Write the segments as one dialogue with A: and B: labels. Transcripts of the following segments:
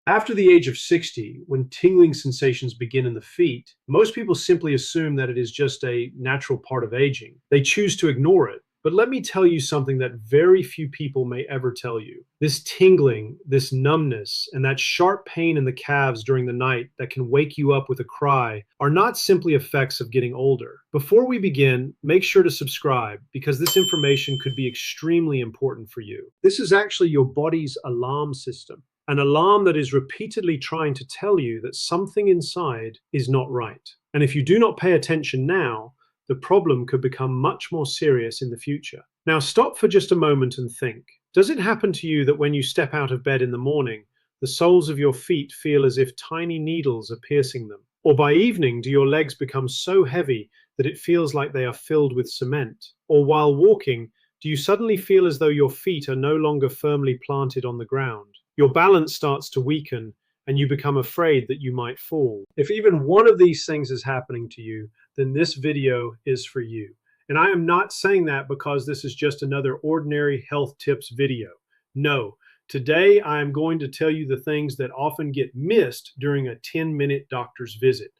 A: After the age of 60, when tingling sensations begin in the feet, most people simply assume that it is just a natural part of aging. They choose to ignore it. But let me tell you something that very few people may ever tell you. This tingling, this numbness, and that sharp pain in the calves during the night that can wake you up with a cry are not simply effects of getting older. Before we begin, make sure to subscribe because this information could be extremely important for you. This is actually your body's alarm system. An alarm that is repeatedly trying to tell you that something inside is not right. And if you do not pay attention now, the problem could become much more serious in the future. Now stop for just a moment and think. Does it happen to you that when you step out of bed in the morning, the soles of your feet feel as if tiny needles are piercing them? Or by evening, do your legs become so heavy that it feels like they are filled with cement? Or while walking, do you suddenly feel as though your feet are no longer firmly planted on the ground? Your balance starts to weaken and you become afraid that you might fall. If even one of these things is happening to you, then this video is for you. And I am not saying that because this is just another ordinary health tips video. No, today I am going to tell you the things that often get missed during a 10-minute doctor's visit.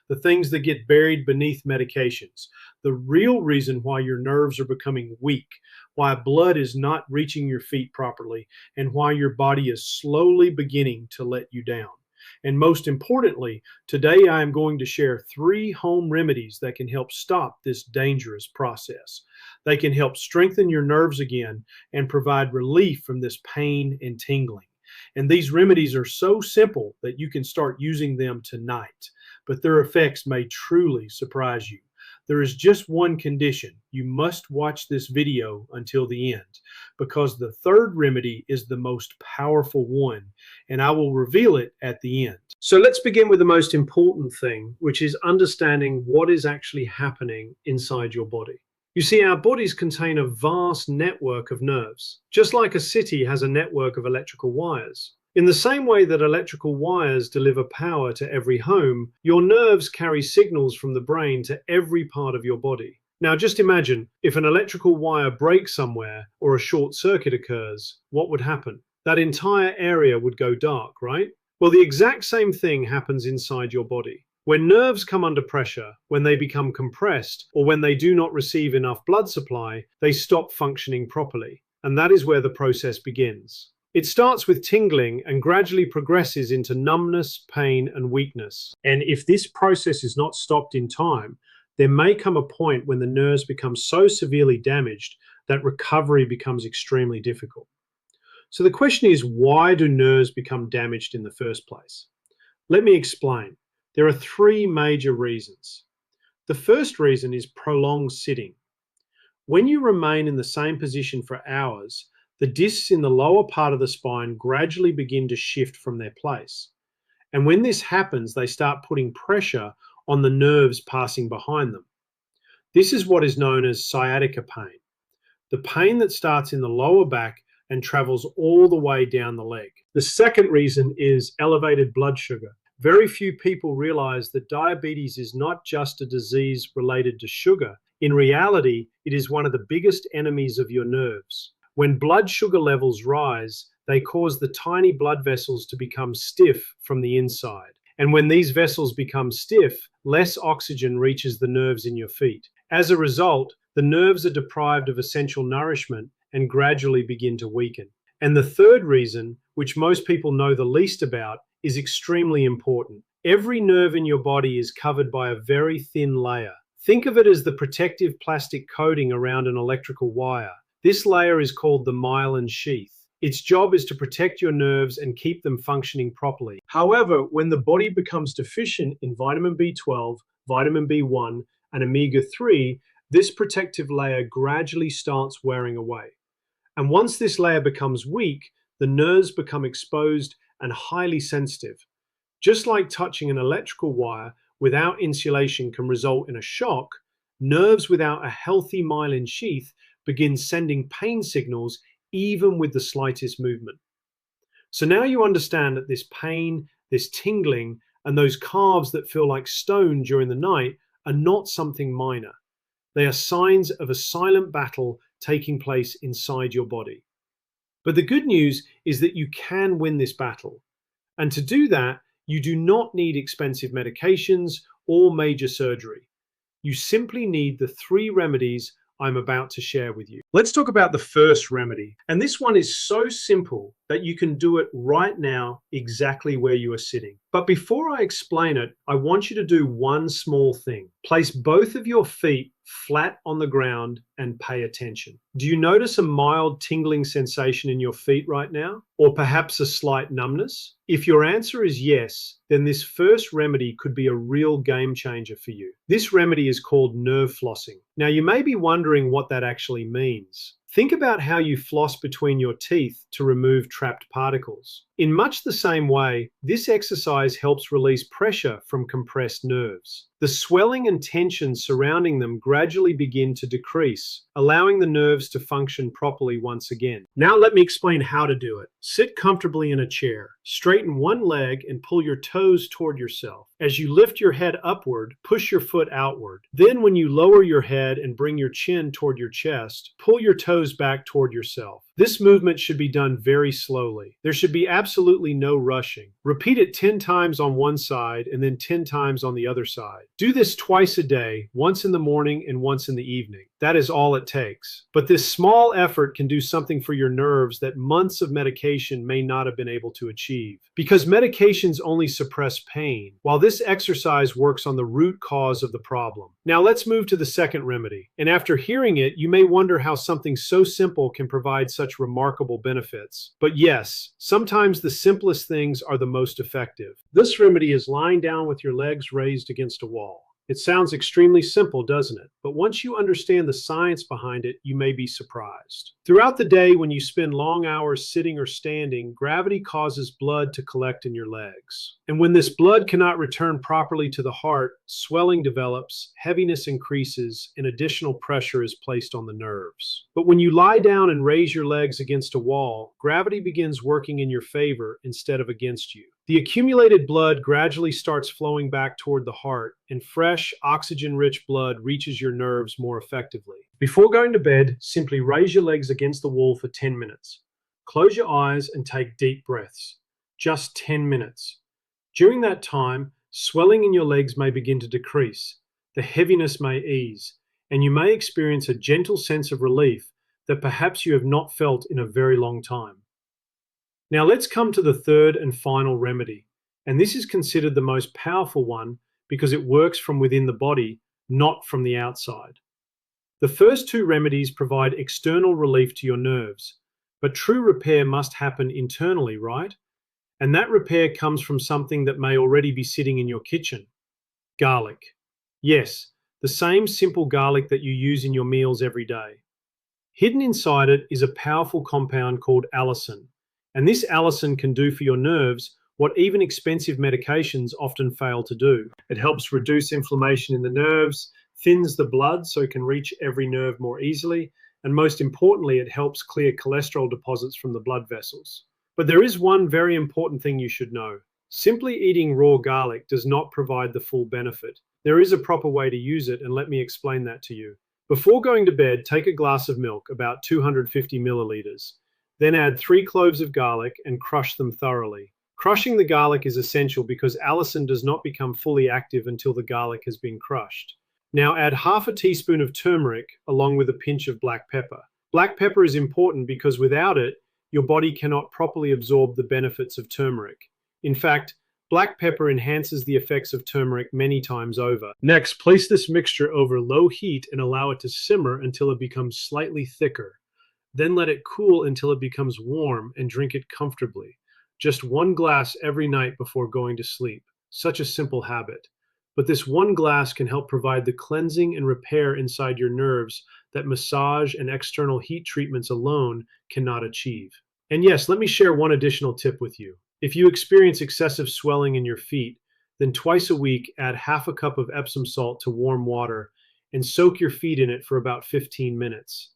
A: The things that get buried beneath medications. The real reason why your nerves are becoming weak, why blood is not reaching your feet properly, and why your body is slowly beginning to let you down. And most importantly, today I am going to share 3 home remedies that can help stop this dangerous process. They can help strengthen your nerves again and provide relief from this pain and tingling. And these remedies are so simple that you can start using them tonight, but their effects may truly surprise you. There is just one condition. You must watch this video until the end because the third remedy is the most powerful one, and I will reveal it at the end. So let's begin with the most important thing, which is understanding what is actually happening inside your body. You see, our bodies contain a vast network of nerves, just like a city has a network of electrical wires. In the same way that electrical wires deliver power to every home, your nerves carry signals from the brain to every part of your body. Now just imagine, if an electrical wire breaks somewhere or a short circuit occurs, what would happen? That entire area would go dark, right? Well, the exact same thing happens inside your body. When nerves come under pressure, when they become compressed, or when they do not receive enough blood supply, they stop functioning properly. And that is where the process begins. It starts with tingling and gradually progresses into numbness, pain, and weakness. And if this process is not stopped in time, there may come a point when the nerves become so severely damaged that recovery becomes extremely difficult. So the question is, why do nerves become damaged in the first place? Let me explain. There are 3 major reasons. The first reason is prolonged sitting. When you remain in the same position for hours, the discs in the lower part of the spine gradually begin to shift from their place. And when this happens, they start putting pressure on the nerves passing behind them. This is what is known as sciatica pain, the pain that starts in the lower back and travels all the way down the leg. The second reason is elevated blood sugar. Very few people realize that diabetes is not just a disease related to sugar. In reality, it is one of the biggest enemies of your nerves. When blood sugar levels rise, they cause the tiny blood vessels to become stiff from the inside. And when these vessels become stiff, less oxygen reaches the nerves in your feet. As a result, the nerves are deprived of essential nourishment and gradually begin to weaken. And the third reason, which most people know the least about, is extremely important. Every nerve in your body is covered by a very thin layer. Think of it as the protective plastic coating around an electrical wire. This layer is called the myelin sheath. Its job is to protect your nerves and keep them functioning properly. However, when the body becomes deficient in vitamin B12, vitamin B1, and omega-3, this protective layer gradually starts wearing away. And once this layer becomes weak, the nerves become exposed and highly sensitive. Just like touching an electrical wire without insulation can result in a shock, nerves without a healthy myelin sheath begin sending pain signals even with the slightest movement. So now you understand that this pain, this tingling, and those calves that feel like stone during the night are not something minor. They are signs of a silent battle taking place inside your body. But the good news is that you can win this battle. And to do that, you do not need expensive medications or major surgery. You simply need the three remedies I'm about to share with you. Let's talk about the first remedy. And this one is so simple that you can do it right now, exactly where you are sitting. But before I explain it, I want you to do one small thing. Place both of your feet flat on the ground and pay attention. Do you notice a mild tingling sensation in your feet right now? Or perhaps a slight numbness? If your answer is yes, then this first remedy could be a real game changer for you. This remedy is called nerve flossing. Now, you may be wondering what that actually means. Think about how you floss between your teeth to remove trapped particles. In much the same way, this exercise helps release pressure from compressed nerves. The swelling and tension surrounding them gradually begin to decrease, allowing the nerves to function properly once again. Now let me explain how to do it. Sit comfortably in a chair. Straighten one leg and pull your toes toward yourself. As you lift your head upward, push your foot outward. Then when you lower your head and bring your chin toward your chest, pull your toes back toward yourself. This movement should be done very slowly. There should be absolutely no rushing. Repeat it 10 times on one side and then 10 times on the other side. Do this twice a day, once in the morning and once in the evening. That is all it takes. But this small effort can do something for your nerves that months of medication may not have been able to achieve. Because medications only suppress pain, while this exercise works on the root cause of the problem. Now let's move to the second remedy. And after hearing it, you may wonder how something so simple can provide such remarkable benefits. But yes, sometimes the simplest things are the most effective. This remedy is lying down with your legs raised against a wall. It sounds extremely simple, doesn't it? But once you understand the science behind it, you may be surprised. Throughout the day, when you spend long hours sitting or standing, gravity causes blood to collect in your legs. And when this blood cannot return properly to the heart, swelling develops, heaviness increases, and additional pressure is placed on the nerves. But when you lie down and raise your legs against a wall, gravity begins working in your favor instead of against you. The accumulated blood gradually starts flowing back toward the heart, and fresh, oxygen-rich blood reaches your nerves more effectively. Before going to bed, simply raise your legs against the wall for 10 minutes. Close your eyes and take deep breaths. Just 10 minutes. During that time, swelling in your legs may begin to decrease, the heaviness may ease, and you may experience a gentle sense of relief that perhaps you have not felt in a very long time. Now let's come to the third and final remedy, and this is considered the most powerful one because it works from within the body, not from the outside. The first two remedies provide external relief to your nerves, but true repair must happen internally, right? And that repair comes from something that may already be sitting in your kitchen. Garlic. Yes, the same simple garlic that you use in your meals every day. Hidden inside it is a powerful compound called allicin. And this allicin can do for your nerves what even expensive medications often fail to do. It helps reduce inflammation in the nerves, thins the blood so it can reach every nerve more easily, and most importantly, it helps clear cholesterol deposits from the blood vessels. But there is one very important thing you should know. Simply eating raw garlic does not provide the full benefit. There is a proper way to use it, and let me explain that to you. Before going to bed, take a glass of milk, about 250 milliliters. Then add 3 cloves of garlic and crush them thoroughly. Crushing the garlic is essential because allicin does not become fully active until the garlic has been crushed. Now add half a teaspoon of turmeric along with a pinch of black pepper. Black pepper is important because without it, your body cannot properly absorb the benefits of turmeric. In fact, black pepper enhances the effects of turmeric many times over. Next, place this mixture over low heat and allow it to simmer until it becomes slightly thicker. Then let it cool until it becomes warm and drink it comfortably. Just 1 glass every night before going to sleep. Such a simple habit. But this 1 glass can help provide the cleansing and repair inside your nerves that massage and external heat treatments alone cannot achieve. And yes, let me share one additional tip with you. If you experience excessive swelling in your feet, then twice a week add half a cup of Epsom salt to warm water and soak your feet in it for about 15 minutes.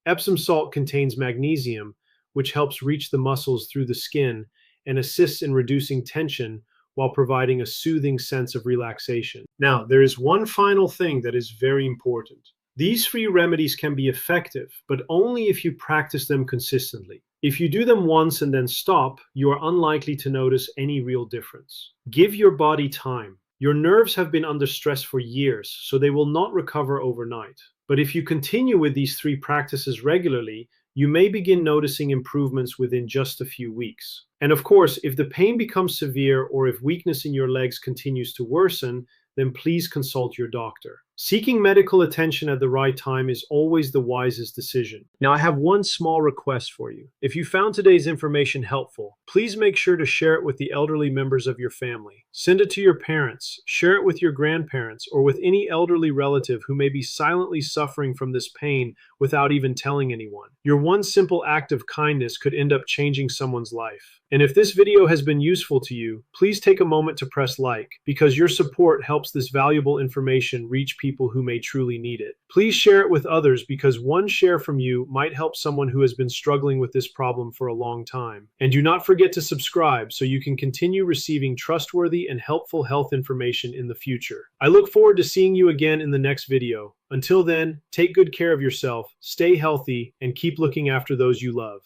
A: Epsom salt contains magnesium, which helps reach the muscles through the skin and assists in reducing tension while providing a soothing sense of relaxation. Now, there is one final thing that is very important. These 3 remedies can be effective, but only if you practice them consistently. If you do them once and then stop, you are unlikely to notice any real difference. Give your body time. Your nerves have been under stress for years, so they will not recover overnight. But if you continue with these three practices regularly, you may begin noticing improvements within just a few weeks. And of course, if the pain becomes severe or if weakness in your legs continues to worsen, then please consult your doctor. Seeking medical attention at the right time is always the wisest decision. Now, I have one small request for you. If you found today's information helpful, please make sure to share it with the elderly members of your family. Send it to your parents, share it with your grandparents, or with any elderly relative who may be silently suffering from this pain without even telling anyone. Your one simple act of kindness could end up changing someone's life. And if this video has been useful to you, please take a moment to press like, because your support helps this valuable information reach people who may truly need it. Please share it with others, because one share from you might help someone who has been struggling with this problem for a long time. And do not forget to subscribe so you can continue receiving trustworthy and helpful health information in the future. I look forward to seeing you again in the next video. Until then, take good care of yourself, stay healthy, and keep looking after those you love.